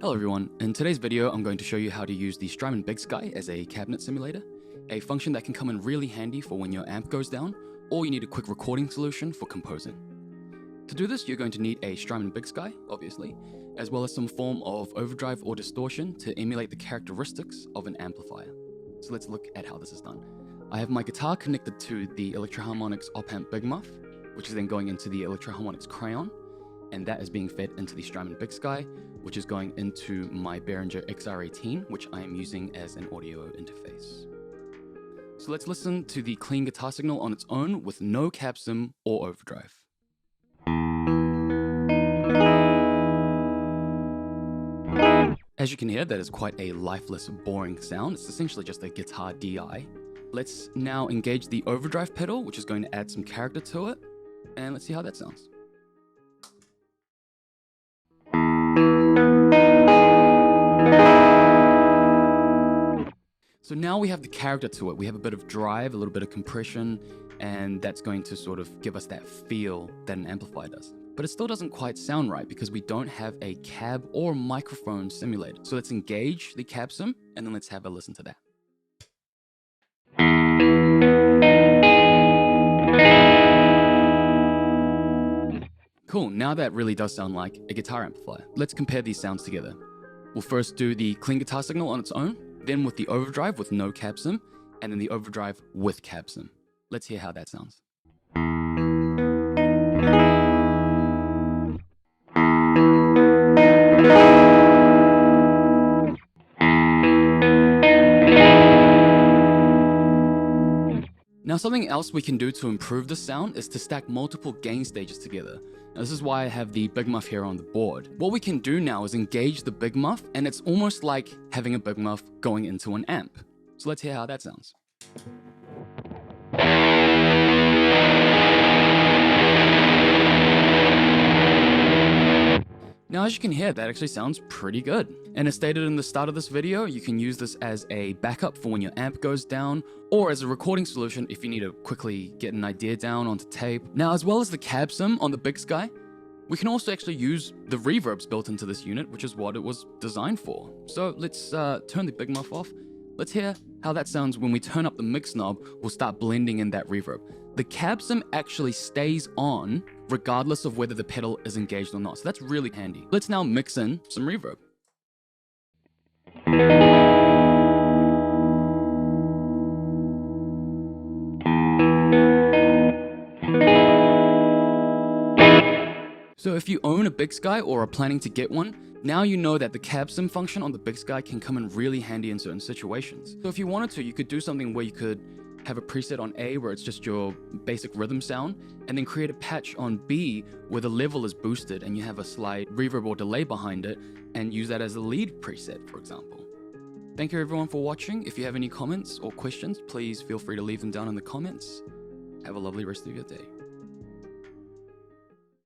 Hello everyone, in today's video I'm going to show you how to use the Strymon Big Sky as a cabinet simulator, a function that can come in really handy for when your amp goes down or you need a quick recording solution for composing. To do this you're going to need a Strymon Big Sky, obviously, as well as some form of overdrive or distortion to emulate the characteristics of an amplifier. So let's look at how this is done. I have my guitar connected to the Electro-Harmonix op-amp Big Muff, which is then going into the Electro-Harmonix Crayon, and that is being fed into the Strymon Big Sky, which is going into my Behringer XR18, which I am using as an audio interface. So let's listen to the clean guitar signal on its own with no cab sim or overdrive. As you can hear, that is quite a lifeless, boring sound. It's essentially just a guitar DI. Let's now engage the overdrive pedal, which is going to add some character to it, and let's see how that sounds. So now we have the character to it. We have a bit of drive, a little bit of compression, and that's going to sort of give us that feel that an amplifier does. But it still doesn't quite sound right because we don't have a cab or microphone simulated. So let's engage the cab sim, and then let's have a listen to that. Cool, now that really does sound like a guitar amplifier. Let's compare these sounds together. We'll first do the clean guitar signal on its own, then with the overdrive with no cab sim, and then the overdrive with cab sim. Let's hear how that sounds. Now something else we can do to improve the sound is to stack multiple gain stages together. Now, this is why I have the Big Muff here on the board. What we can do now is engage the Big Muff, and it's almost like having a Big Muff going into an amp. So let's hear how that sounds. Now, as you can hear, that actually sounds pretty good. And as stated in the start of this video, you can use this as a backup for when your amp goes down, or as a recording solution if you need to quickly get an idea down onto tape. Now, as well as the cab sim on the Big Sky, we can also actually use the reverbs built into this unit, which is what it was designed for. So let's turn the Big Muff off. Let's hear how that sounds when we turn up the mix knob. We'll start blending in that reverb. The cab sim actually stays on regardless of whether the pedal is engaged or not. So that's really handy. Let's now mix in some reverb. So if you own a Big Sky or are planning to get one, now you know that the cab sim function on the Big Sky can come in really handy in certain situations. So if you wanted to, you could do something where you could have a preset on A where it's just your basic rhythm sound, and then create a patch on B where the level is boosted and you have a slight reverb or delay behind it, and use that as a lead preset, for example. Thank you everyone for watching. If you have any comments or questions, please feel free to leave them down in the comments. Have a lovely rest of your day.